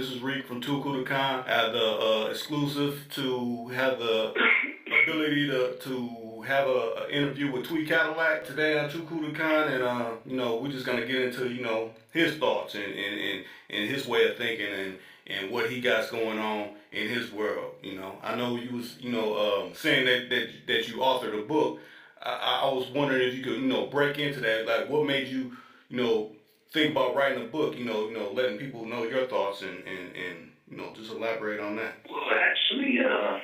This is Reek from Tweed Cadillac. I have the exclusive to have the ability to have a interview with Tweed Cadillac today on Tweed Cadillac, and we're just gonna get into his thoughts and his way of thinking and what he got going on in his world. I know you was saying that you authored a book. I was wondering if you could break into that, like what made you think about writing a book, letting people know your thoughts and just elaborate on that. Well, actually,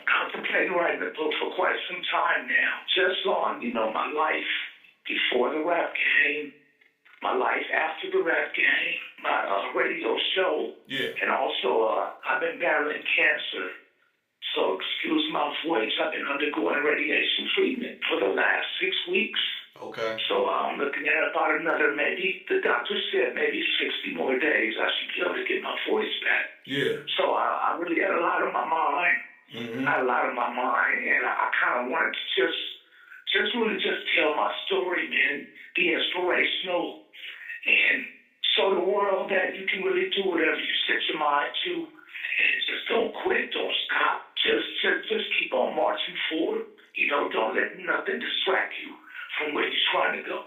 contemplating writing a book for quite some time now. Just on, my life before the rap game, my life after the rap game, my radio show. Yeah. And also, I've been battling cancer. So excuse my voice, I've been undergoing radiation treatment for the last 6 weeks. Okay. So I'm looking at about another, maybe, the doctor said maybe 60 more days I should be able to get my voice back. Yeah. So I really had a lot on my mind. Mm-hmm. I had a lot on my mind, and I kind of wanted to just really just tell my story, man, be inspirational, and show the world that you can really do whatever you set your mind to, and just don't quit, don't stop, just keep on marching forward. Don't let nothing distract you from where you're trying to go.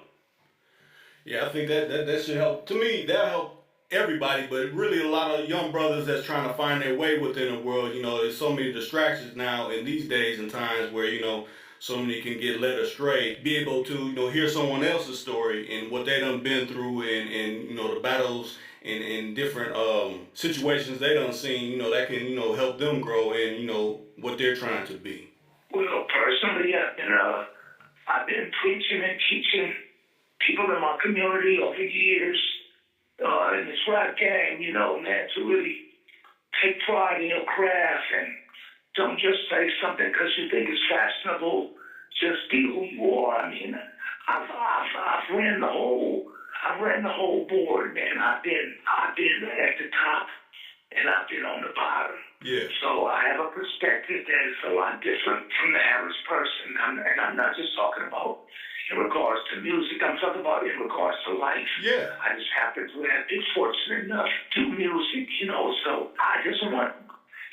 Yeah, I think that should help. To me, that'll help everybody, but really a lot of young brothers that's trying to find their way within the world. There's so many distractions now in these days and times where, so many can get led astray. Be able to, hear someone else's story and what they done been through and the battles and different situations they done seen, that can, help them grow in, what they're trying to be. Well, personally, I've been preaching and teaching people in my community over years in this rap game, man, to really take pride in your craft and don't just say something because you think it's fashionable. Just be who you are. I mean, I've ran the whole board, man. I've been at the top and I've been on the bottom. Yeah. So I have a perspective that is a lot different from the average person. And I'm not just talking about in regards to music. I'm talking about in regards to life. Yeah. I just happen to have been fortunate enough to do music, So I just want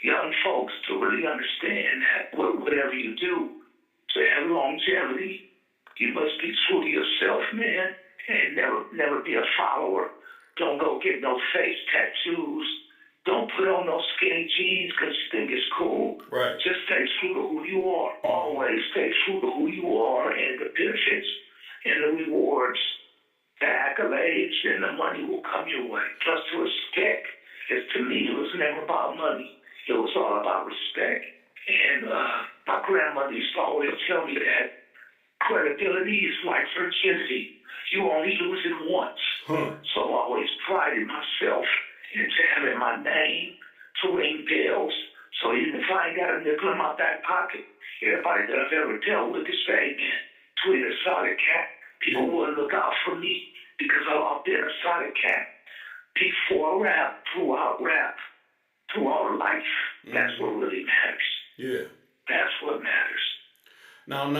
young folks to really understand that whatever you do to have longevity, you must be true to yourself, man, and never be a follower. Don't go get no face tattoos. Don't put on those skinny jeans because you think it's cool. Right. Just stay true to who you are. Always stay true to who you are, and the benefits and the rewards, the accolades, and the money will come your way. Plus, the respect. To me, it was never about money. It was all about respect. And my grandmother used to always tell me that credibility is like virginity. You only lose it once. So I always prided myself into having my name to ring bells. So even if I ain't got a nickel in my back pocket, everybody that I've ever dealt with is saying, man, Tweed a solid cat. People will look out for me because I've been a solid cat. Before rap, throughout life. That's what really matters. Yeah. That's what matters. Now, I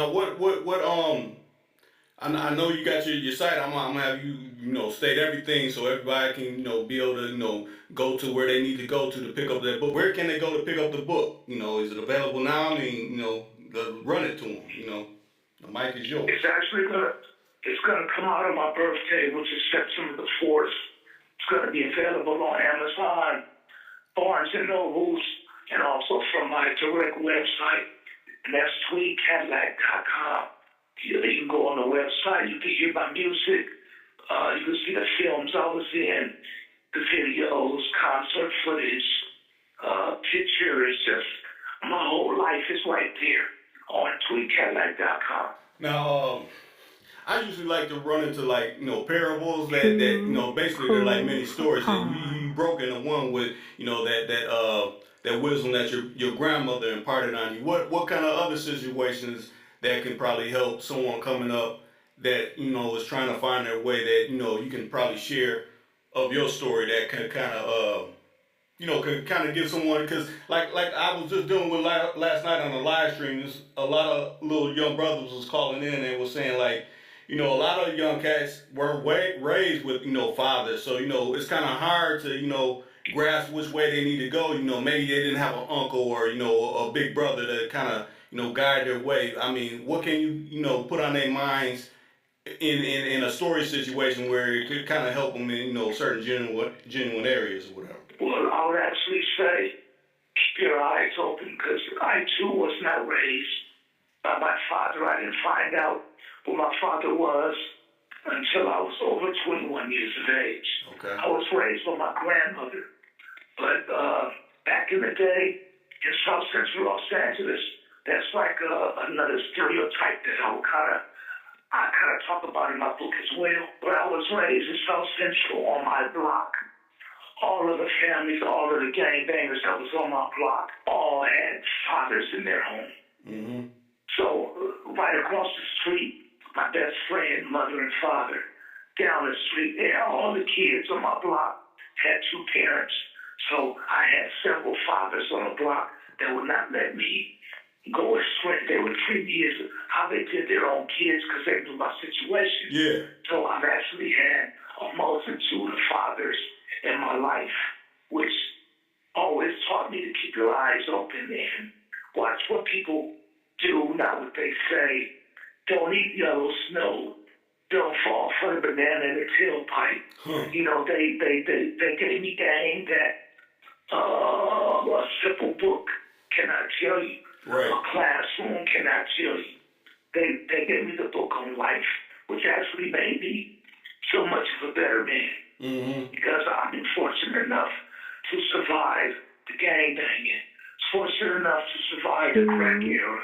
know you got your site. I'm gonna have you, state everything so everybody can, be able to, go to where they need to go to pick up that book. Where can they go to pick up the book? Is it available now? I mean, run it to them. The mic is yours. It's actually gonna come out on my birthday, which is September the 4th. It's gonna be available on Amazon, Barnes and Nobles, and also from my direct website, and that's tweedcadillac.com. You can go on the website, you can hear my music, you can see the films I was in, the videos, concert footage, pictures, just my whole life is right there on tweedcadillac.com. Now, I usually like to run into parables that basically they're like many stories. And you broke into one with that wisdom that your grandmother imparted on you. What kind of other situations that can probably help someone coming up that is trying to find their way that you can probably share of your story that can kind of can kind of give someone, because like I was just dealing with last night on the live stream. There's a lot of little young brothers was calling in and was saying a lot of young cats weren't raised with fathers, so it's kind of hard to grasp which way they need to go. Maybe they didn't have an uncle or a big brother to kind of guide their way. I mean, what can you put on their minds in a story situation where it could kind of help them in certain genuine areas or whatever? Well, I would actually say keep your eyes open, because I too was not raised by my father. I didn't find out who my father was until I was over 21 years of age. Okay. I was raised by my grandmother. But back in the day in South Central Los Angeles, that's like another stereotype that I kind of talk about in my book as well. But I was raised in South Central on my block. All of the families, all of the gangbangers that was on my block, all had fathers in their home. Mm-hmm. So right across the street, my best friend, mother and father. Down the street there, all the kids on my block had two parents. So I had several fathers on the block that would not let me go astray. They would treat me as how they did their own kids because they knew my situation. Yeah. So I've actually had a multitude of fathers in my life, which always taught me to keep your eyes open and watch what people do, not what they say. Don't eat yellow snow. Don't fall for the banana in the tailpipe. Huh. They gave me game that a simple book cannot tell you. Right. A classroom cannot tell you. They gave me the book on life, which actually made me so much of a better man. Mm-hmm. Because I've been fortunate enough to survive the gang banging. Fortunate enough to survive the crack era.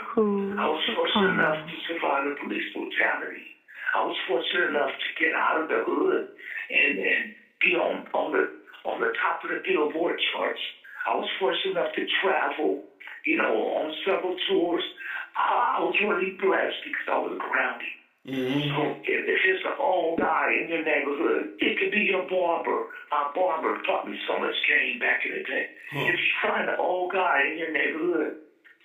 I was fortunate enough to survive the police brutality. I was fortunate enough to get out of the hood and be on the top of the Billboard charts. I was fortunate enough to travel, on several tours. I was really blessed because I was grounded. Mm-hmm. So if it's an old guy in your neighborhood, it could be your barber. My barber taught me so much game back in the day. Huh. If you find an old guy in your neighborhood,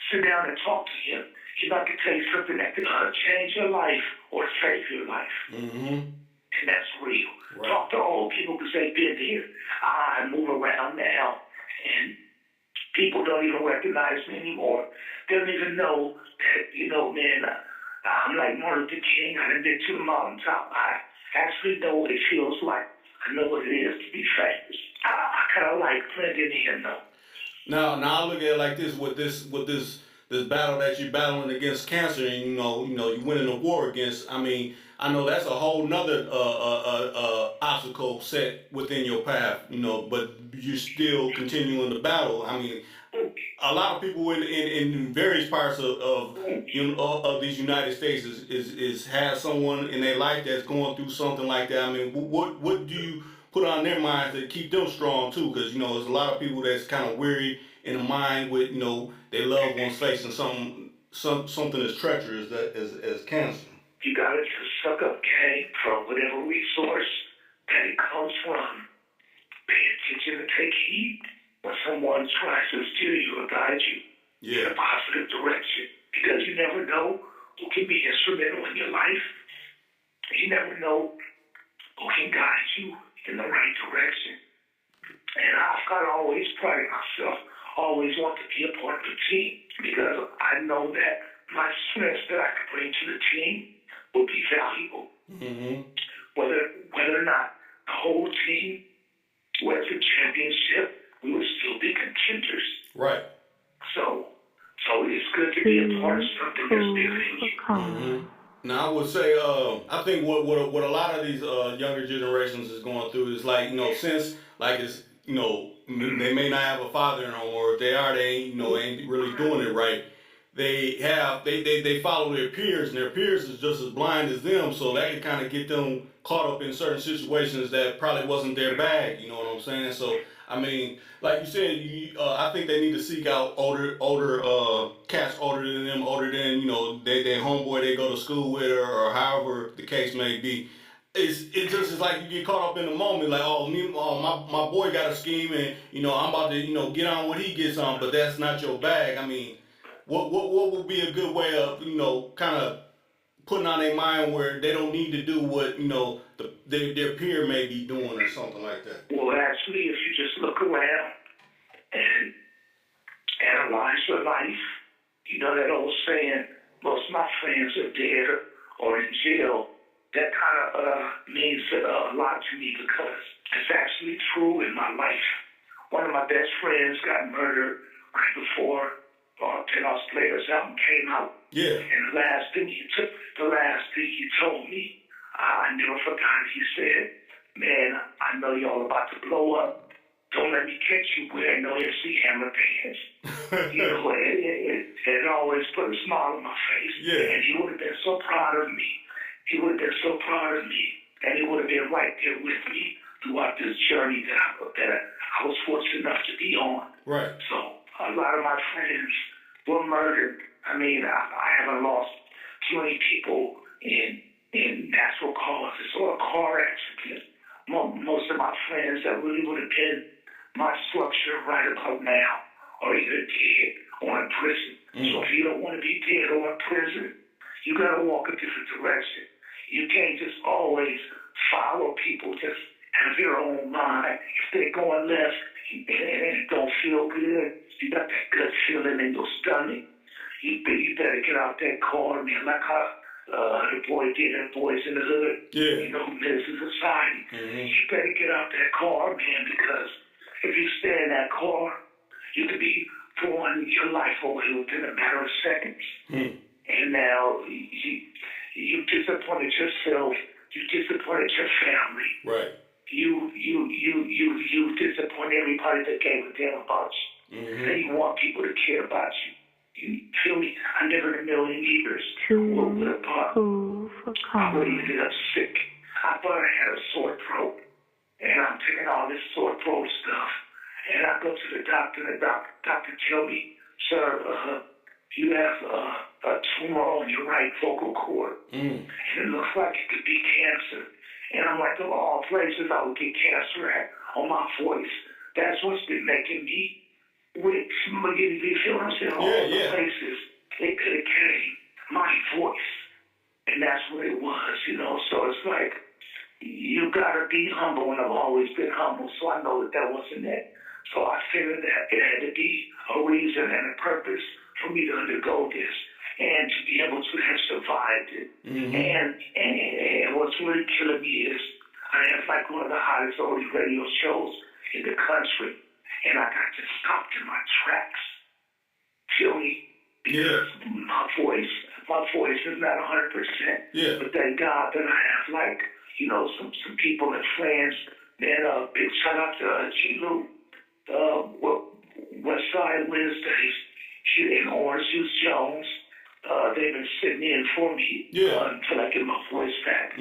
sit down and talk to him. He might tell you something that could change your life or save your life. Mm-hmm. And that's real. Right. Talk to old people because they've been here. I move around now, and people don't even recognize me anymore. They don't even know that, man, I'm like Martin Luther King. I done been to the mountaintop. I actually know what it feels like. I know what it is to be famous. I kind of like blending in, though. Now I look at it like this: with this battle that you're battling against cancer, and you winning a war against. I mean, I know that's a whole nother obstacle set within your path. But you're still continuing the battle. I mean, a lot of people in various parts of these United States is have someone in their life that's going through something like that. I mean, what do you put on their minds to keep them strong too? Because there's a lot of people that's kind of weary in the mind with their loved ones facing something as treacherous as cancer. You gotta just suck up game from whatever resource that it comes from. Pay attention and take heed when someone tries to steer you or guide you in a positive direction. Because you never know who can be instrumental in your life. You never know who can guide you in the right direction. And I've got to always pride myself, always want to be a part of the team, because I know that my strengths that I can bring to the team will be valuable. Mm-hmm. Whether or not the whole team wins the championship, we will still be contenders. Right. So it's good to be a part of something that's bigger than you. Mm-hmm. Now I would say, I think what a lot of these younger generations is going through is like, since like it's they may not have a father no more. If they are, they ain't really doing it right. They follow their peers, and their peers is just as blind as them, so that can kind of get them caught up in certain situations that probably wasn't their bag. You know what I'm saying? So I mean, like you said, I think they need to seek out older cats older than them, older than their homeboy they go to school with, or however the case may be. It just is like you get caught up in the moment, like my boy got a scheme, and I'm about to get on what he gets on, but that's not your bag. I mean, what would be a good way of kind of putting on their mind where they don't need to do what their peer may be doing or something like that? Well, actually, if you just look around and analyze your life, you know that old saying, most of my friends are dead or in jail. That kind of means a lot to me because it's actually true in my life. One of my best friends got murdered right before Penthouse Players album came out. Yeah. And the last thing he told me, I never forgot it. He said, "Man, I know y'all about to blow up. Don't let me catch you wearing no MC Hammer pants." It always put a smile on my face. Yeah. And he would have been so proud of me. He would have been so proud of me. And he would have been right there with me throughout this journey that I was fortunate enough to be on. Right. So a lot of my friends were murdered. I mean, I haven't lost too many people in natural causes or car accidents. Most of my friends that really would have been my structure right about now are either dead or in prison. So if you don't want to be dead or in prison, you got to walk a different direction. You can't just always follow people, just have your own mind. If they're going left and it don't feel good, you got that gut feeling in your stomach, you better get out that car, man, like how the boy did in Boys in the Hood, Minister Society. You better get out that car, man, because if you stay in that car, you could be throwing your life away within a matter of seconds. And now you disappointed yourself, you disappointed your family. Right. You disappoint everybody that gave a damn about you. And you want people to care about you. You feel me? I never in a million years would have thought I would have ended up sick. I thought I had a sore throat. And I'm taking all this sore throat stuff. And I go to the doctor, and the doctor tell me, "Sir, you have a tumor on your right vocal cord. And it looks like it could be cancer." And I'm like, of all places I would get cancer at on my voice. That's what's been making me weak. You feel what I'm saying? All the places it could have came, my voice. And that's what it was, So it's like, you got to be humble, and I've always been humble, so I know that wasn't it. So I figured that it had to be a reason and a purpose for me to undergo this and to be able to have survived it. And what's really killing me is I have like one of the hottest old radio shows in the country, and I got to stop in my tracks. Feel me? Because my voice is not 100%. Yeah. But thank God that I have some people and friends. And big shout out to G-Lou, Westside Wednesdays here in Orange Juice Jones. They've been sitting in for me until I get my voice back.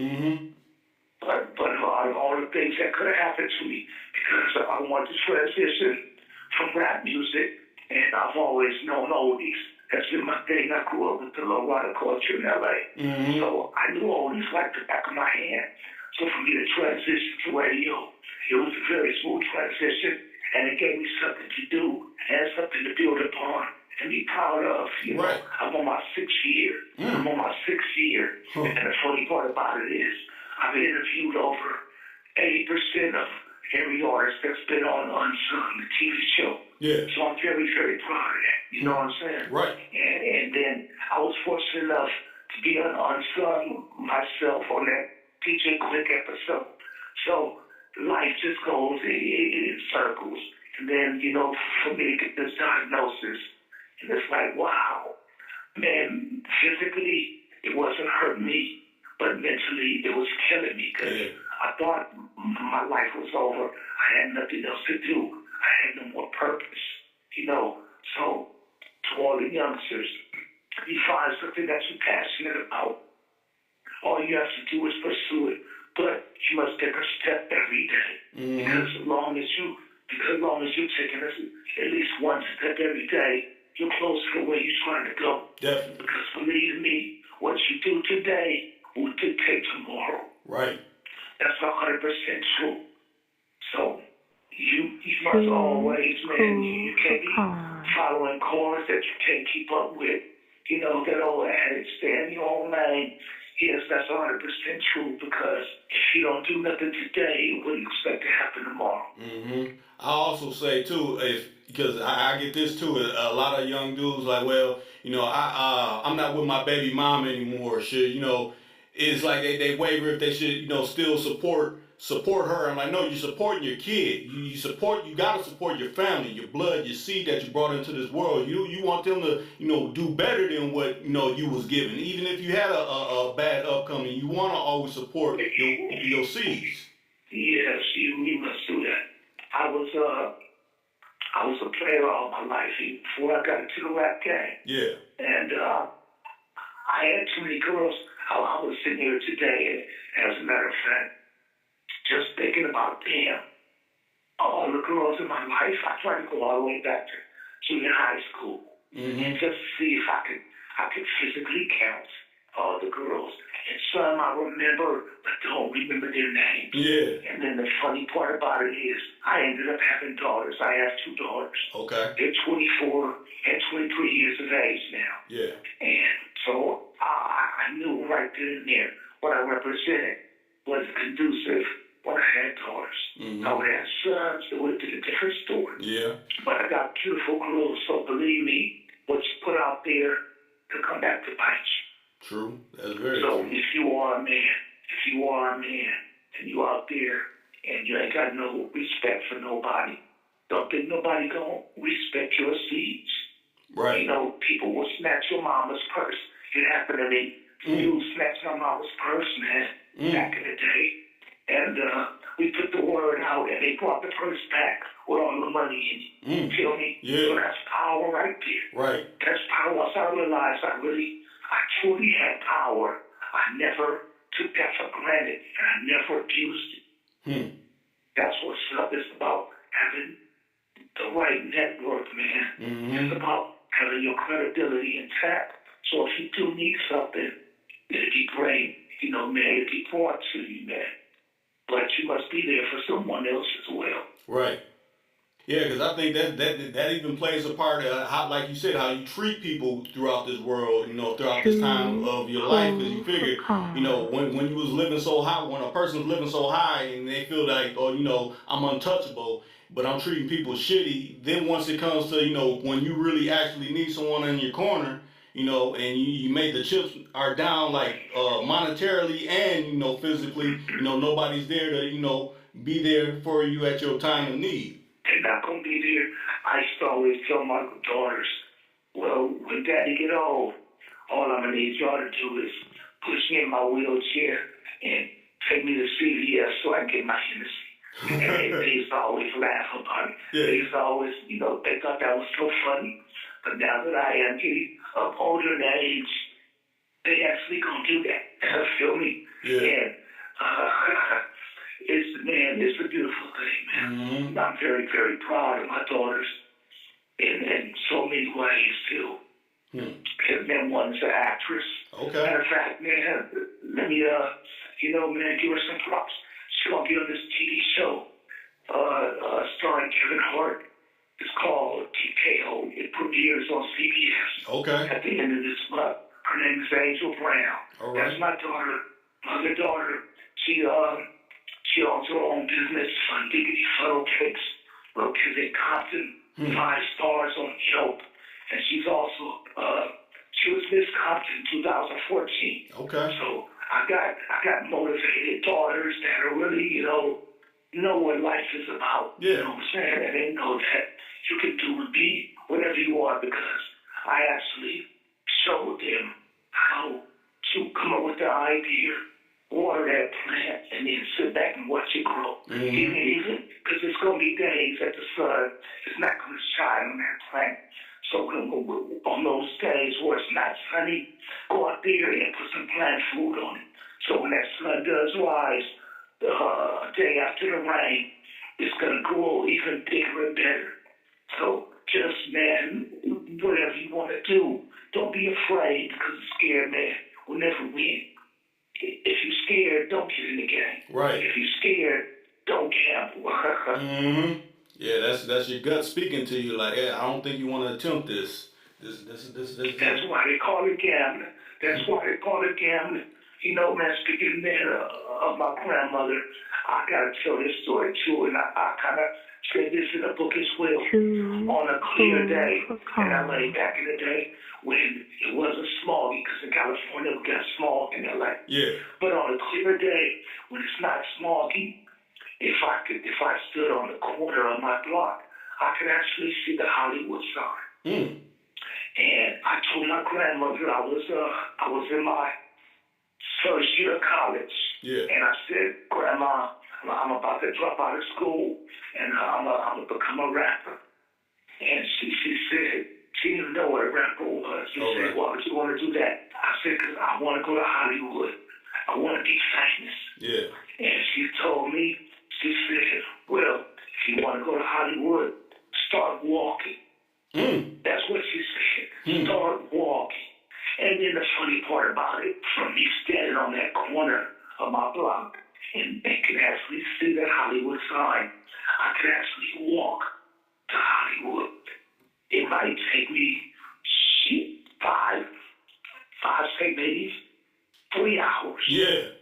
But all the things that could have happened to me because I want to transition from rap music, and I've always known oldies. That's been my thing. I grew up with the low rider culture in LA. So I knew oldies like the back of my hand. So for me to transition to radio, it was a very smooth transition, and it gave me something to do and something to build upon and be proud of. Right. I'm on my 6th year. I'm on my 6th year. And the funny part about it is I've interviewed over 80% of every artist that's been on Unsung, the TV show. Yeah. So I'm very, very proud of that. You know what I'm saying? Right. And then I was fortunate enough to be on Unsung myself on that DJ Quick episode. So life just goes in circles. And then, for me to get this diagnosis, and it's like, wow, man, physically it wasn't hurting me, but mentally it was killing me because I thought my life was over. I had nothing else to do. I had no more purpose, So to all the youngsters, if you find something that you're passionate about, all you have to do is pursue it. But you must take a step every day. Because as long as you're taking at least one step every day, you're closer to where you're trying to go. Definitely. Because believe me, what you do today will dictate tomorrow. Right. That's 100% true. So you must always, man, you can't be following cars that you can't keep up with. You know, that old adage, stay in your own lane. Yes, that's 100% true, because if you don't do nothing today, what do you expect to happen tomorrow? I also say too, if because I get this too, a lot of young dudes like, well, I'm not with my baby mom anymore. Should it's like they waver if they should still support her. I'm like, no, you're supporting your kid. You gotta support your family, your blood, your seed that you brought into this world. You want them to do better than what you was given. Even if you had a bad upcoming, you want to always support your seeds. Yes, you must do that. I was a player all my life, even before I got into the rap game. Yeah. And I had too many girls. I was sitting here today, and as a matter of fact, just thinking about them, all the girls in my life. I tried to go all the way back to junior high school, and just see if I could physically count all the girls. And some I remember, but don't remember their names. Yeah. And then the funny part about it is, I ended up having daughters. I have 2 daughters. Okay. They're 24 and 23 years of age now. Yeah. And so I knew right then and there what I represented was conducive when I had daughters. I would have sons that would have been a different story. Yeah. But I got beautiful girls, so believe me, what's put out there to come back to bite you. True. That's very so true. if you are a man, and you out there and you ain't got no respect for nobody, don't think nobody gonna respect your seeds. Right. You know, people will snatch your mama's purse. It happened to me. You snatched my mama's purse, man, back in the day. And we put the word out, and they brought the purse back with all the money in it. You feel me? Yeah. So that's power right there. Right. That's power. Once I realized I truly had power, I never took that for granted, and I never abused it. That's what's up. It's about having the right network, man. It's about having your credibility intact. So if you do need something, it'd be great, man, it'd be brought to you, man. But you must be there for someone else as well. Right. Yeah, because I think that even plays a part of how, like you said, how you treat people throughout this world, throughout this time of your life. Because you figure, when you was living so high, when a person's living so high and they feel like, oh, I'm untouchable, but I'm treating people shitty. Then once it comes to, when you really actually need someone in your corner, and you made the chips are down like monetarily and physically, nobody's there to be there for you at your time of need. They're not gonna be there. I used to always tell my daughters, well, when Daddy get old, all I'm gonna need y'all to do is push me in my wheelchair and take me to CVS so I can get my Hennessy. And they used to always laugh about it. Yeah. They used to always, they thought that was so funny. But now that I am getting up older in age, they actually gonna do that. Feel me? Yeah. And it's a beautiful thing, man. I'm very, very proud of my daughters in so many ways too. And then one's an actress. Okay. Matter of fact, man, let me man, give her some props. She's gonna be on this TV show, starring Kevin Hart. It's called TKO. It premieres on CBS. Okay. At the end of this month. Her name is Angel Brown. All right. That's my daughter. My other daughter, she owns her own business, Fun Diggity Funnel Cakes, located in Compton, 5 stars on Yelp. And she's also, she was Miss Compton 2014. Okay. So I got motivated daughters that are really, know what life is about. Yeah. You know what I'm saying? And they know that you can do and be whatever you are, because I actually showed them how to come up with the idea, water that plant, and then sit back and watch it grow. Even because it's going to be days that the sun is not going to shine on that plant. So on those days where it's not sunny, go out there and put some plant food on it. So when that sun does rise, the day after the rain, it's going to grow even bigger and better. So just, man, whatever you want to do, don't be afraid, because a scared man will never win. If you're scared, don't get in the game. Right. If you're scared, don't gamble. Yeah, that's your gut speaking to you. Like, hey, I don't think you want to attempt this. This. That's why they call it gambling. That's why they call it gambling. You know, man, speaking man of my grandmother, I gotta tell this story too, and I kind of said this in a book as well. On a clear day in LA back in the day when it wasn't smoggy, because in California we got smog in LA. Yeah. But on a clear day when it's not smoggy, if I stood on the corner of my block, I could actually see the Hollywood sign. And I told my grandmother I was in my first year of college. Yeah. And I said, Grandma, I'm about to drop out of school and I'm gonna become a rapper. And she said, she didn't know what a rapper was. She said, why would you want to do that? I said, because I want to go to Hollywood. I want to be famous. Yeah. And she told me, she said, well, if you want to go to Hollywood, start walking. That's what she said. Start walking. And then the funny part about it, from me standing on that corner of my block and can actually see that Hollywood sign, I could actually walk to Hollywood. It might take me say maybe 3 hours. Yeah.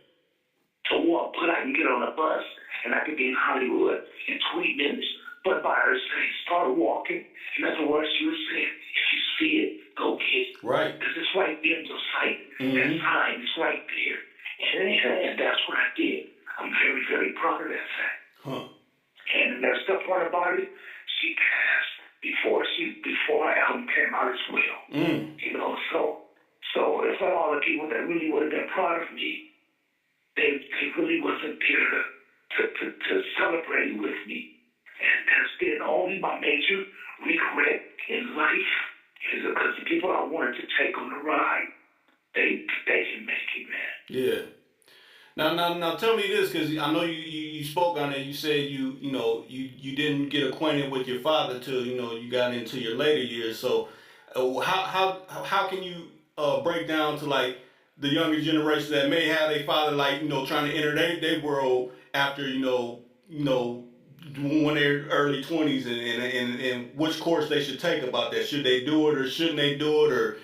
To walk, but I can get on a bus and I can be in Hollywood in 20 minutes. But by her saying, start walking, in other words, she was saying, if you see it, go get it. Right. Because it's right there in the sight. That sign is right there. And that's what I did. I'm very, very proud of that fact. And the messed up part about it, she passed before her album came out as well. You know, so it's like all the people that really would have been proud of me, they really wasn't there to celebrate with me. And that's been only my major regret in life is because the people I wanted to take on the ride, they didn't make it, man. Yeah. Now, tell me this, because I know you spoke on it. You said you didn't get acquainted with your father till you got into your later years. So, how can you break down to like the younger generation that may have a father like trying to enter their world after when they're early 20s and which course they should take about that? Should they do it or shouldn't they do it, or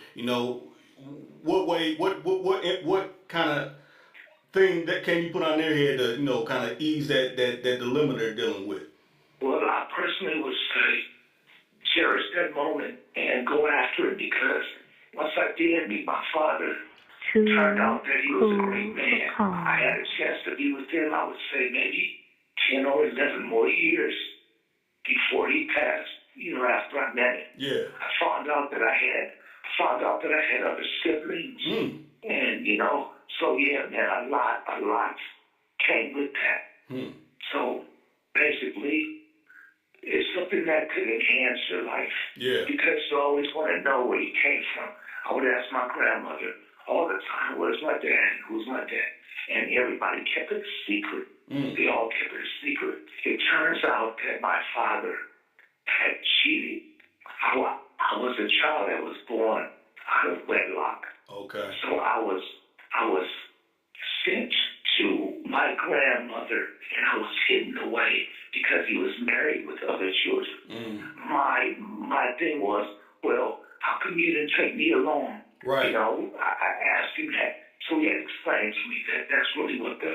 what kind of thing that can you put on their head to kind of ease that dilemma they're dealing with? Well, I personally would say cherish that moment and go after it, because once I did meet my father, it turned out that he was a great man. I had a chance to be with him, I would say maybe 10 or 11 more years before he passed, after I met him. Yeah. I found out that I had other siblings. And, so yeah, man, a lot came with that. So basically, it's something that could enhance your life. Yeah. Because you always want to know where you came from. I would ask my grandmother all the time, where's my dad? Who's my dad? And everybody kept it a secret. They all kept it a secret. It turns out that my father had cheated. I was a child that was born out of wedlock. Okay. So I was sent to my grandmother, and I was hidden away because he was married with other children. My thing was, well, how come you didn't take me along? Right. I asked him that, so he had explained to me that that's really what the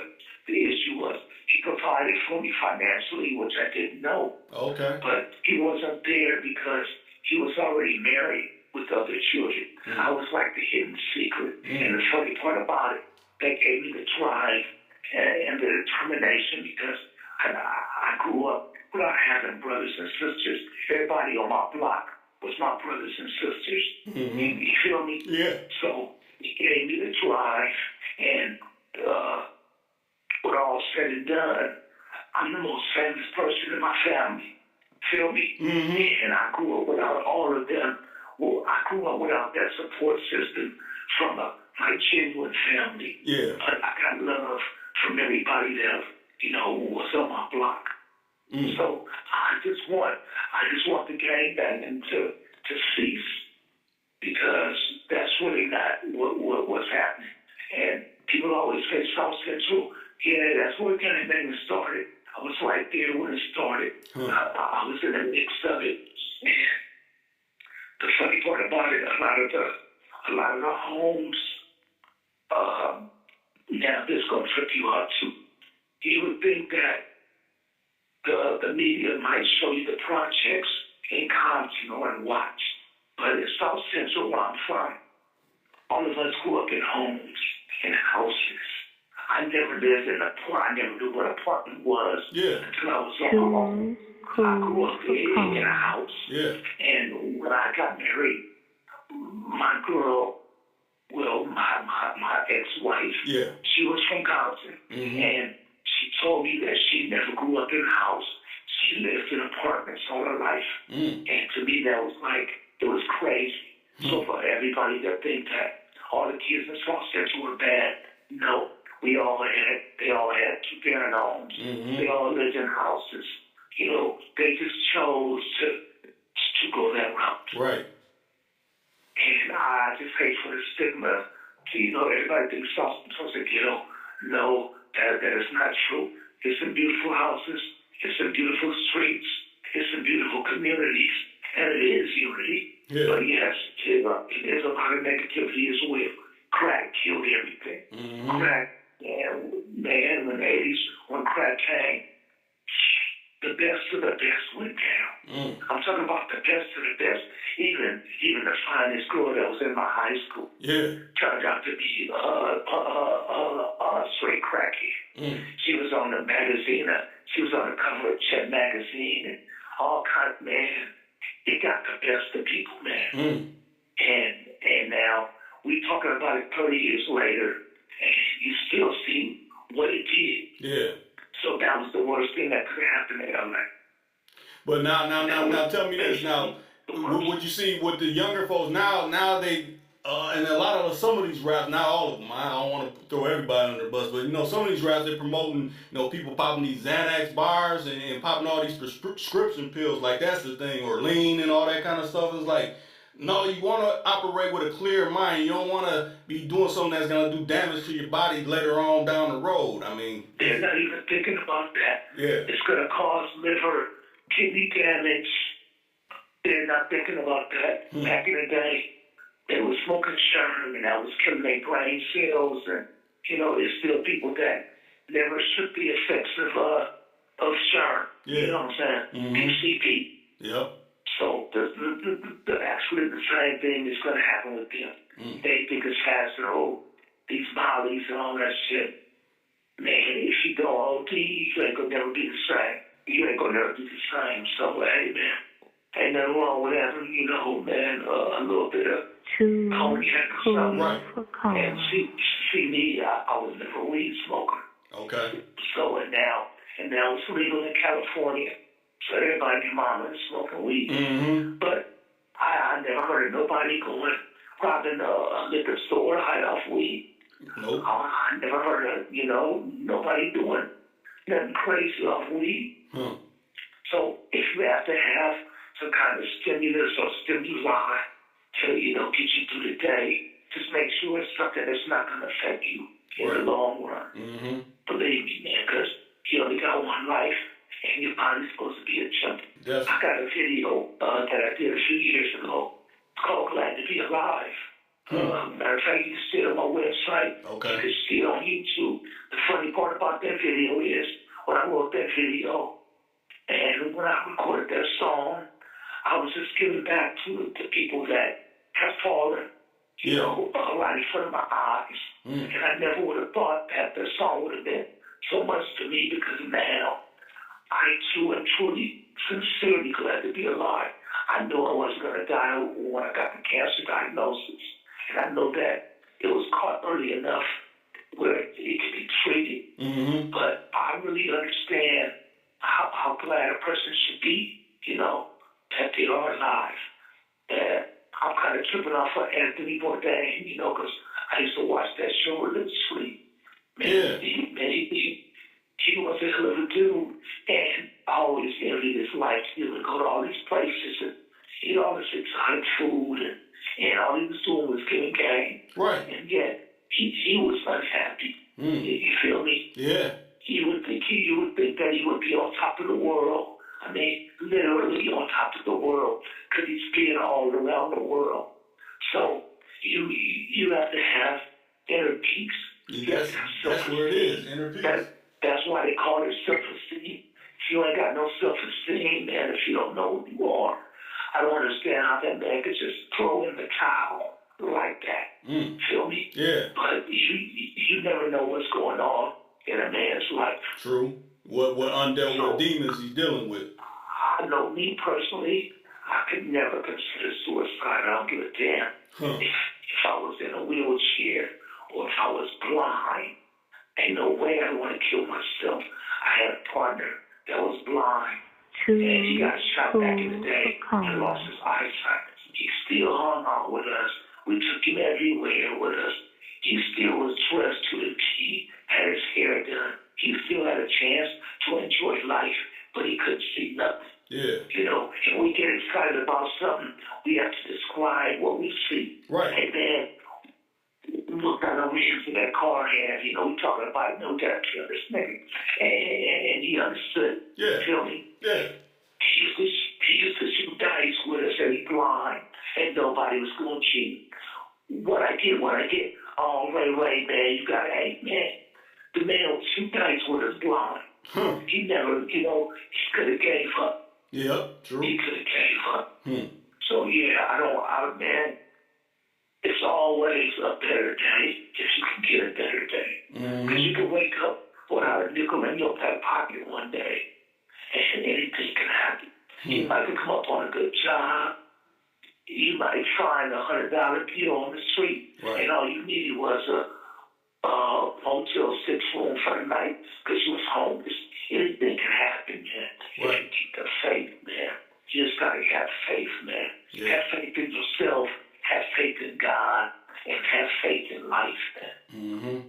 issue was. He provided for me financially, which I didn't know. Okay. But he wasn't there because he was already married with other children. I was like the hidden secret. And the funny part about it, that gave me the drive and the determination, because I grew up without having brothers and sisters. Everybody on my block was my brothers and sisters. You feel me? Yeah. So it gave me the drive, and with all said and done, I'm the most famous person in my family. Feel me? And I grew up without all of them. Well, I grew up without that support system from my genuine family. Yeah. But I got love from everybody that was on my block. So I just want the gang banging to cease, because that's really not what's happening. And people always say South Central. Yeah, that's where gang banging started. I was right there when it started. I was in the mix of it. And the funny part about it, a lot of the homes, now this is gonna trip you out too. You would think that the media might show you the projects in Compton or in Watts, but in South Central where I'm from, all of us grew up in homes, in houses. I never lived in a I never knew what an apartment was until I was on my own. I grew up in a house. Yeah. And when I got married, my girl, well, my ex-wife, she was from Compton. And she told me that she never grew up in a house. She lived in apartments all her life. And to me, that was like, it was crazy. So for everybody that think that all the kids in South Central were bad, no. They all had two-parent homes. They all lived in houses. You know, they just chose to go that route. Right. And I just hate for the stigma to, you know, everybody thinks South Central's a ghetto. No, that is not true. It's some beautiful houses. It's some beautiful streets. It's some beautiful communities. And it is unity. Yeah. But yes, there's a lot of negativity as well. Crack killed everything. Crack, man, in the 80s, when crack came, the best of the best went down. I'm talking about the best of the best. Even the finest girl that was in my high school turned out to be straight cracky. She was on the magazine. She was on the cover of Chet magazine and all kinds. Man, it got the best of people, man. And now we talking about it 30 years later, and you still see what it did. Yeah. So that was the worst thing that could happen in LA. But now, tell me this. Now, what you see with the younger folks now they and a lot of some of these raps, not all of them. I don't want to throw everybody under the bus, but you know, some of these raps they're promoting, you know, people popping these Xanax bars and popping all these prescription pills, like that's the thing, or lean and all that kind of stuff. It's like, no, you want to operate with a clear mind. You don't want to be doing something that's going to do damage to your body later on down the road. I mean, they're not even thinking about that. Yeah. It's going to cause liver, kidney damage. They're not thinking about that. Back in the day, they were smoking sherm, and that was killing their brain cells. And, you know, there's still people that never shook the effects of sherm. Yeah. You know what I'm saying? PCP. Yep. So actually the same thing is going to happen with them. They think it's faster. Oh, these mollies and all that shit. Man, if you go OD, you ain't going to never be the same. You ain't going to never be the same. So, hey, man, ain't nothing wrong with having, you know, man, a little bit of cognac or something. Right. And see me, I was never a weed smoker. Okay. So, and now it's legal in California. So everybody and mama is smoking weed. But I never heard of nobody going robbing a liquor store to hide off weed. Nope. I never heard of, you know, nobody doing nothing crazy off weed. So if you have to have some kind of stimulus or stimuli to, you know, get you through the day, just make sure it's something that's not going to affect you in the long run. Believe me, man, because you only got one life. And your body's supposed to be a chump. Yes. I got a video that I did a few years ago. It's called Glad to Be Alive. Matter of fact, you can see it on my website. Okay. You can see it on YouTube. The funny part about that video is when I wrote that video and when I recorded that song, I was just giving back to the people that have fallen, you know, right in front of my eyes. And I never would have thought that the song would have been so much to me because now I too am truly, sincerely glad to be alive. I knew I wasn't going to die when I got the cancer diagnosis. And I know that it was caught early enough where it could be treated. But I really understand how glad a person should be, you know, that they are alive. And I'm kind of tripping off of Anthony Bourdain, you know, because I used to watch that show religiously. Man, he was a hell of a dude, and I always envied his life. He would go to all these places and eat all this exotic food, and all he was doing was giving game. Right. And yet, he was unhappy. You feel me? Yeah. You would think that he would be on top of the world, I mean, literally on top of the world, because he's been all around the world. So you have to have inner peace. That's where it is, inner peace. That's why they call it self-esteem. If you ain't got no self-esteem, man, if you don't know who you are, I don't understand how that man could just throw in the towel like that. Feel me? Yeah. But you never know what's going on in a man's life. True. What undealt with demons he's dealing with. I know me personally, I could never consider suicide. I don't give a damn. If I was in a wheelchair or if I was blind, ain't no way I'd want to kill myself. I had a partner that was blind, and he got shot back in the day and lost his eyesight. He still hung out with us. We took him everywhere with us. He still was dressed to the T, had his hair done. He still had a chance to enjoy life, but he couldn't see nothing. Yeah. You know, and we get excited about something, we have to describe what we see. Right. And then look down the rims that car had. You know, we talking about, no, we gotta kill this nigga. And he understood. Yeah. Feel me? Yeah. He used to shoot dice with us, and he blind, and nobody was going to cheat. What I get, oh, Ray, man, you got 8, man. The man would shoot dice with us blind. He never, you know, he could have gave up. Yeah, true. He could have gave up. So, yeah, man, it's always a better day if you can get a better day. Because you can wake up without a nickel in your back pocket one day, and anything can happen. You might come up on a good job. You might find $100 bill on the street, and all you needed was a Motel 6 room for the night because you was homeless. Anything can happen, man. You can keep the faith, man. You just gotta have faith, man. Yeah. Have faith in yourself, have faith in God, and have faith in life, man.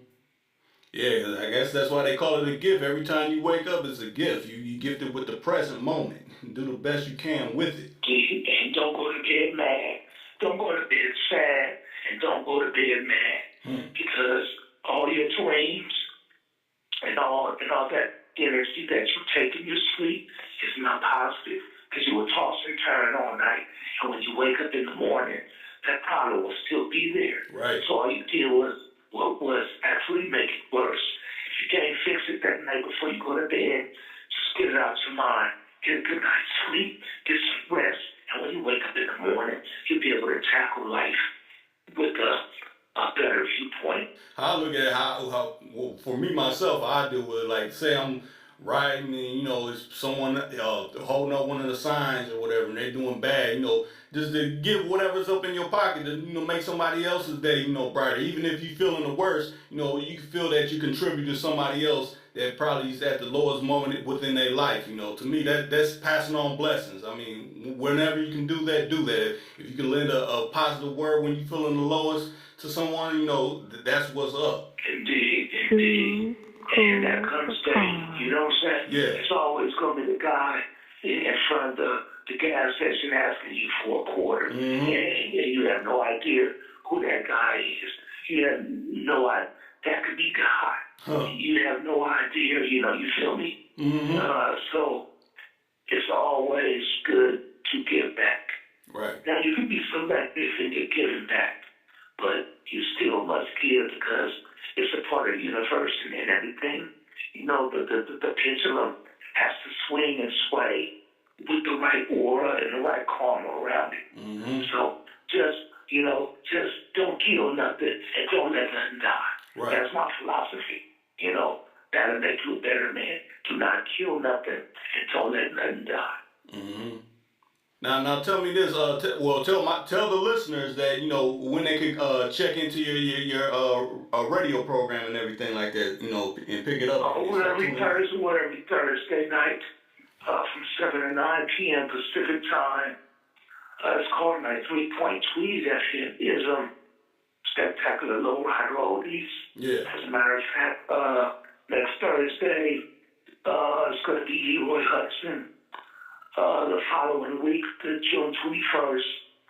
Yeah, I guess that's why they call it a gift. Every time you wake up, it's a gift. You gifted with the present moment. Do the best you can with it. And don't go to bed mad. Don't go to bed sad, and don't go to bed mad. Because all your dreams and all that energy that you take in your sleep is not positive. Because you will toss and turn all night. And when you wake up in the morning, that problem will still be there. Right. So all you did was actually make it worse. If you can't fix it that night before you go to bed, just get it out your mind. Get a good night's sleep, get some rest. And when you wake up in the morning, you'll be able to tackle life with a better viewpoint. I look at how well, for me, myself, I do it. Like, say I'm riding and, you know, it's someone holding up one of the signs or whatever, and they're doing bad, you know, just to give whatever's up in your pocket to, you know, make somebody else's day, you know, brighter. Even if you're feeling the worst, you know, you can feel that you contribute to somebody else that probably is at the lowest moment within their life, you know. To me, that's passing on blessings. I mean, whenever you can do that, do that. If you can lend a positive word when you're feeling the lowest to someone, you know, that's what's up. Indeed. And that comes down, you know what I'm saying? Yeah. It's always going to be the guy in front of the gas station asking you for a quarter. And you have no idea who that guy is. You have no idea. That could be God. You have no idea, you know, you feel me? So it's always good to give back. Right. Now, you can be selective in your giving back, but you still must give because it's a part of the universe and everything. You know, the pendulum has to swing and sway with the right aura and the right karma around it. So just don't kill nothing and don't let nothing die. Right. That's my philosophy. You know, that'll make you a better man. Do not kill nothing and don't let nothing die. Now tell me this. Tell the listeners that, you know, when they could check into your radio program and everything like that, you know, and pick it up. We're every Thursday night from 7 to 9 p.m. Pacific time. It's called my 3-point Tweed FM is spectacular low ride oldies. Yeah. As a matter of fact, next Thursday it's going to be Leroy Hudson. The following week, the June 21st,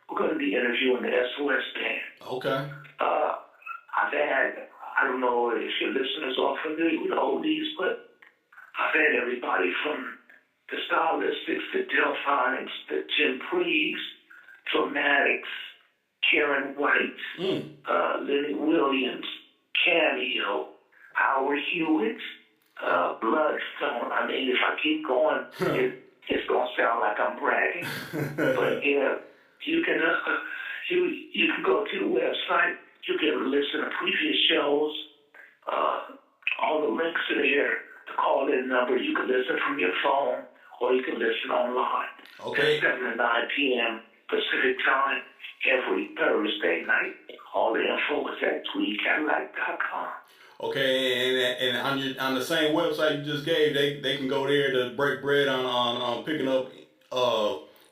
we're going to be interviewing the SOS band. Okay. I've had, I don't know if your listeners are familiar with oldies, but I've had everybody from the Stylistics, the Delphonics, the Jim Prees, Dramatics, Karen White, Lenny Williams, Cameo, Howard Hewitt, Bloodstone. I mean, if I keep going, it's going to sound like I'm bragging. But yeah, you can you can go to the website. You can listen to previous shows. All the links are there. The call-in number. You can listen from your phone, or you can listen online. Okay. 7 to 9 p.m. Pacific time every Thursday night. All the info is at tweedcadillac.com. Okay, and on the same website you just gave, they can go there to break bread on picking up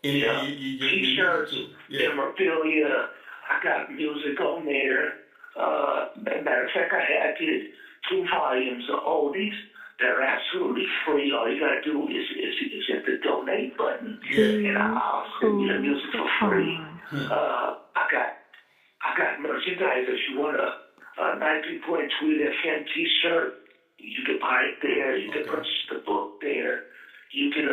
any T-shirts, memorabilia. I got music on there. Matter of fact, I did 2 volumes of oldies. They're absolutely free. All you gotta do is hit the donate button, and I'll send you the music for free. I got merchandise. If you want a 93.2 FM T-shirt, you can buy it there. You can purchase the book there. You can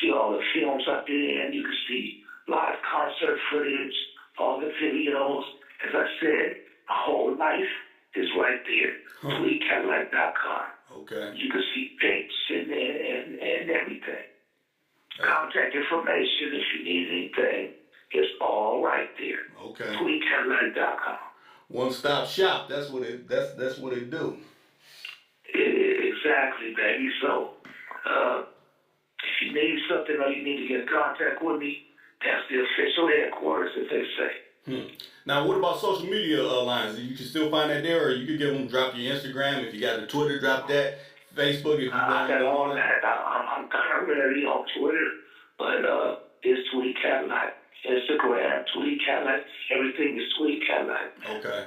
see all the films I did, and you can see live concert footage, all the videos. As I said, my whole life is right there. tweedcadillac.com. Okay. You can see tapes and everything. Contact information if you need anything. It's all right there. Okay. tweedcadillac.com. One-stop shop. That's what it do. Exactly, baby. So, if you need something or you need to get in contact with me, that's the official headquarters, as they say. Now, what about social media lines? You can still find that there, or you could give them, drop your Instagram. If you got the Twitter, drop that. Facebook, if you I got all that. I'm kind of rarely on Twitter, but it's Tweed Cadillac. Instagram, Tweed Cadillac. Everything is Tweed Cadillac. Okay.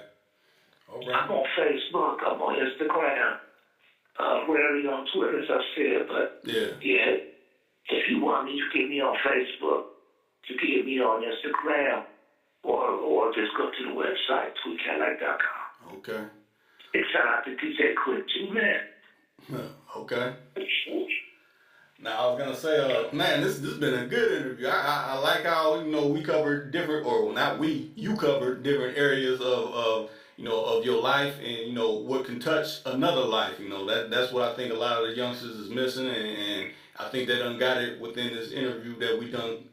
All right. I'm on Facebook. I'm on Instagram. Rarely on Twitter, as I said, but yeah. If you want me, you can get me on Facebook. You can get me on Instagram, or just go to the website, tweedcadillac.com. Okay. And shout out to DJ Quick too, man. Okay. Now I was gonna say, man, this has been a good interview. I like how we covered different, or not we, you covered different areas of your life, and what can touch another life. That's what I think a lot of the youngsters is missing, and I think they done got it within this interview that we done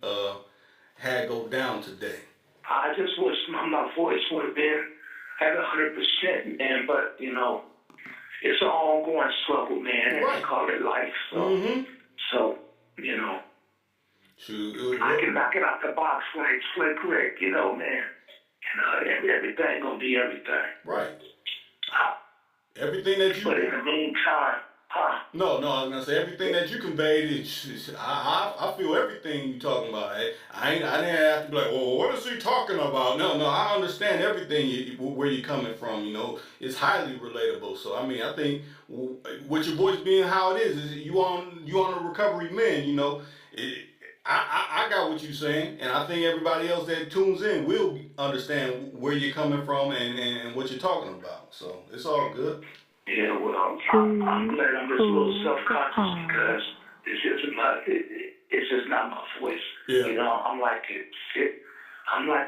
had go down today. I just wish my voice would have been at 100%, man, but it's an ongoing struggle, man, and they call it life. So, Shoot, I can knock it out the box like Slick Rick, man. Everything gonna be everything. Right. Everything that you. But in the meantime, No, I was gonna say everything that you conveyed. I feel everything you talking about. I didn't have to be like, well, what is he talking about? No, I understand everything where you're coming from. It's highly relatable. So I mean, I think with your voice being how it is you on a recovery man. I got what you're saying, and I think everybody else that tunes in will understand where you're coming from and what you're talking about. So it's all good. Yeah, well, I'm glad I'm just a little self-conscious because it's just not my voice. Yeah. I'm like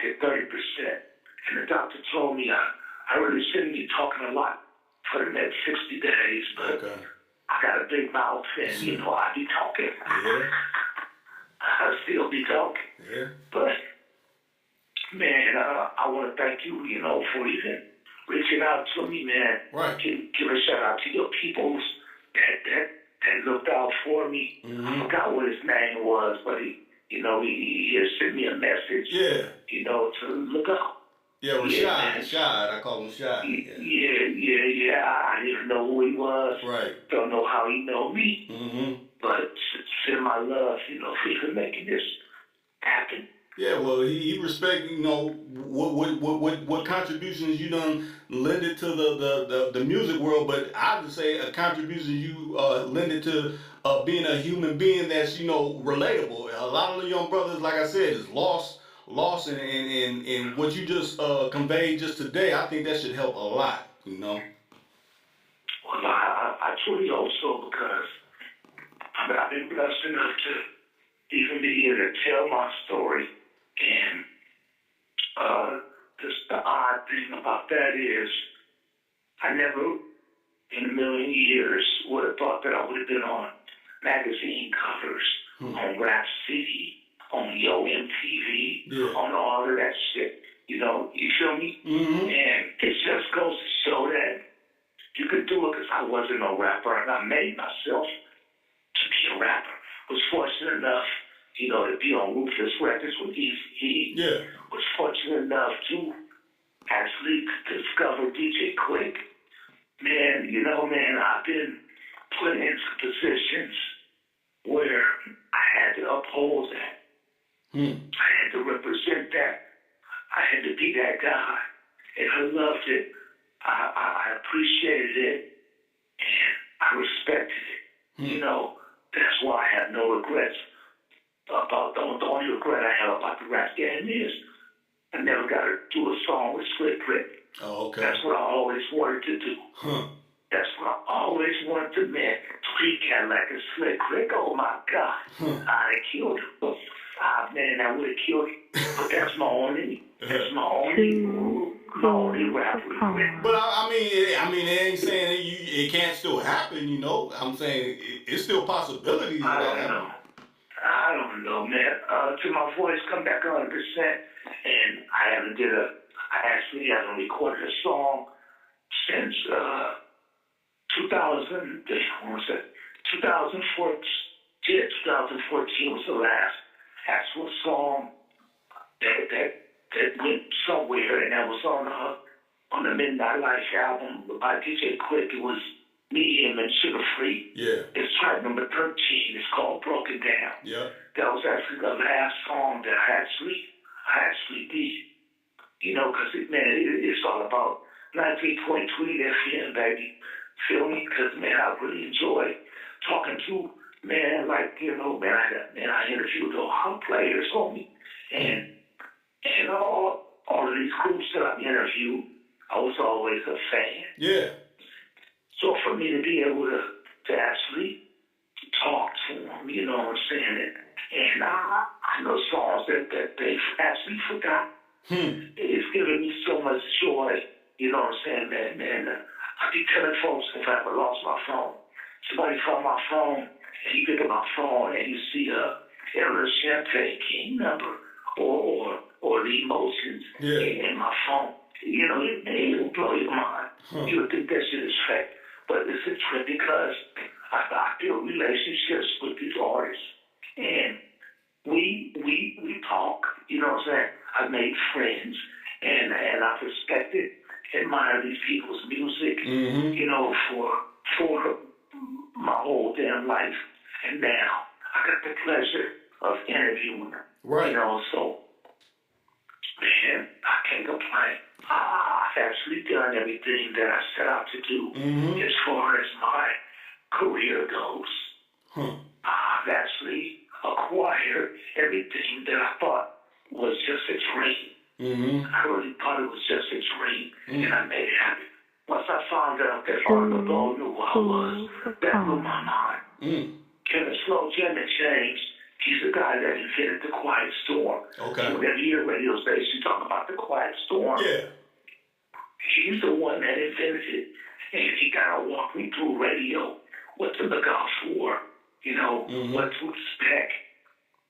at 30%, and the doctor told me I really shouldn't be talking a lot for the next 60 days, but I got a big mouth, and I be talking. Yeah. I still be talking. Yeah. But man, I want to thank you, for even reaching out to me, man. Right. Give a shout out to your peoples that looked out for me. I forgot what his name was, but he sent me a message. Yeah. To look out. Yeah, Rashad. I call him Rashad. Yeah. I didn't even know who he was. Right. Don't know how he know me. But send my love, for even making this happen. Yeah, well, he respect, what contributions you done lended to the music world, but I would say a contribution you lended to being a human being that's, relatable. A lot of the young brothers, like I said, is lost and what you just conveyed just today, I think that should help a lot, Well, I truly hope so, because I've been blessed enough to even be able to tell my story. And just the odd thing about that is I never in a million years would have thought that I would have been on magazine covers, on Rap City, on Yo MTV, on all of that shit. You know, you feel me? And it just goes to show that you could do it because I wasn't no rapper, and I made myself to be a rapper. Was fortunate enough, you know, to be on Ruthless Records with eazy-e. Was fortunate enough to actually discover DJ Clique. Man, you know, man, I've been put into positions where I had to uphold that. I had to represent that. I had to be that guy. And I loved it. I appreciated it. And I respected it. You know, that's why I have no regrets about the only regret I have about the rap game is I never got to do a song with Slick Rick. Oh, okay. That's what I always wanted to do. That's what I always wanted to make. Tweed Cadillac and Slick Rick. Oh my God. I'd have killed him. Man, I would have killed him. But that's my only rap regret. But I mean, it ain't saying it can't still happen, you know. I'm saying it's still possibilities. I don't know, man. Till my voice come back 100%, and I actually haven't recorded a song since 2014. Yeah, 2014 was the last actual song that went somewhere, and that was on the Midnight Life album by DJ Clique. It was me, him, and Sugar Free. It's track number 13. It's called Broken Down. That was actually the last song that I actually did. You know, because it's all about 93.3 FM, baby. Feel me? Because, man, I really enjoy talking to, man, like, you know, man, I interviewed all players, homie. And all of these groups that I've interviewed, I was always a fan. So for me to be able to actually talk to them, you know what I'm saying? And I know songs that they've actually forgot. It's given me so much joy, you know what I'm saying, man. I be telling folks if I ever lost my phone, somebody found my phone, and you pick up my phone and you see a Champagne King number or the emotions in my phone. You know, it will blow your mind. You would think that shit is fake. But it's a trip because I build relationships with these artists. And we talk, you know what I'm saying? I've made friends and I've respected, admired these people's music, you know, for my whole damn life. And now I got the pleasure of interviewing them. You know, so man, I can't complain. I've actually done everything that I set out to do as far as my career goes. I've actually acquired everything that I thought was just a dream. I really thought it was just a dream, and I made it happen. Once I found out that Fatherhood knew who I was, that blew my mind. Kevin Slow, James, he's the guy that invented the Quiet Storm. Okay. Whenever you hear radio stations talk about the Quiet Storm, he's the one that invented it. And he kind of walked me through radio, what to look out for, you know, what to expect.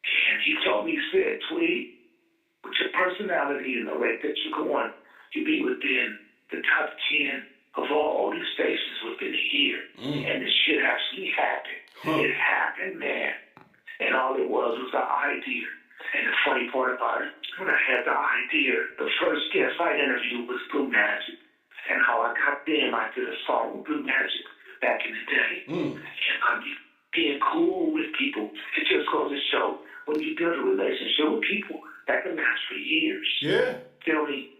And he told me, he said, Tweed, with your personality and the rate that you're going, you'll be within the top 10 of all these stations within a year. And this shit actually happened. It happened, man. And all it was an idea. And the funny part about it, when I had the idea, the first guest I interviewed was Blue Magic. And how I got them, I did a song with Blue Magic back in the day. And I mean, being cool with people, it just goes to show when you build a relationship with people, that can last for years. Feel me?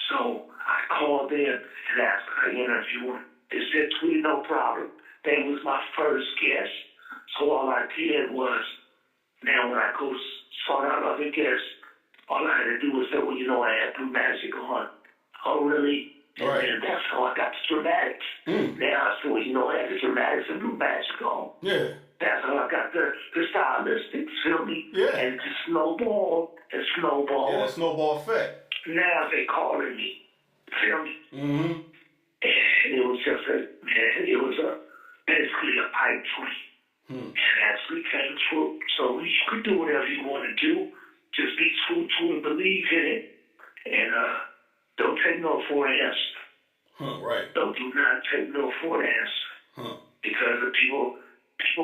So I called them and asked how I interview them. They said, Tweed, no problem. They was my first guest. So all I did was, now when I go sought out other guests, all I had to do was say, well, you know, I had Blue Magic on. Oh, really? And that's how I got the Dramatics. Now I said, well, you know, I had the Dramatics and Blue Magic on. That's how I got stylistic, feel me? Yeah. And it just snowballed and snowballed. Yeah, that snowball effect. Now they calling me, feel me? Mm-hmm. And it was just basically a pipe dream. And actually came true. So you could do whatever you want to do. Just be true to it, believe in it. And don't take no for an answer. Right. Don't do not take no for an answer. Because the people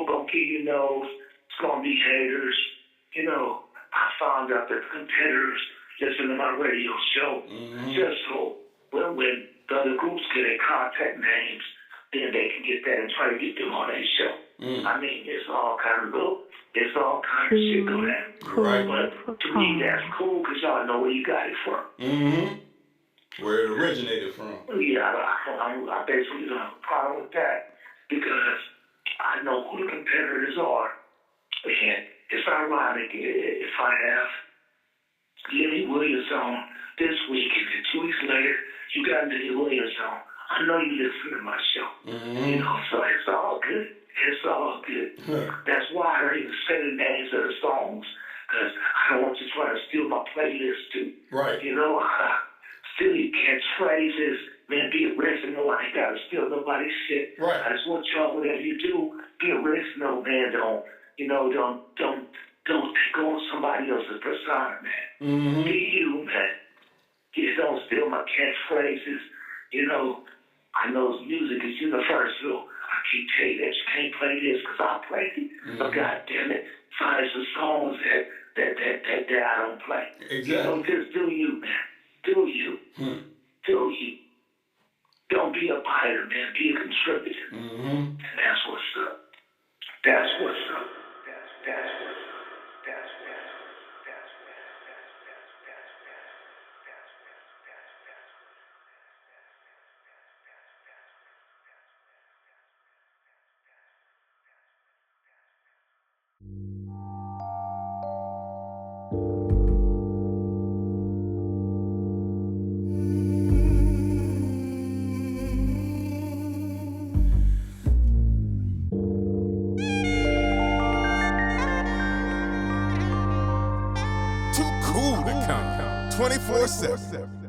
gonna give you no's. It's gonna be haters. You know, I found out that the competitors listen to my radio show. Just so when the other groups get their contact names, then they can get that and try to get them on their show. I mean, it's all kind of shit going on. Right. But to me, that's cool because y'all know where you got it from. Where it originated from. Yeah, I basically don't have a problem with that because I know who the competitors are. And it's ironic if I have Lenny Williams on this week and then 2 weeks later you got Lenny Williams on. I know you listen to my show. You know, so it's all good. It's all good. That's why I don't even say the names of the songs because I don't want you trying to steal my playlist too. Right. You know, steal your catchphrases, man, be original. I ain't got to steal nobody's shit. Right. I just want y'all, whatever you do, be original, man. Don't take on somebody else's persona, man. Be you, man. Just don't steal my catchphrases. You know, I know music is universal. I keep telling you that you can't play this because I played it. But God damn it, find some songs that I don't play. Exactly. You know, just do you, man. Do you. Do you. Don't be a biter, man. Be a contributor. And that's what's up. That's what's up. That's what's up. Too cool to count 24/7.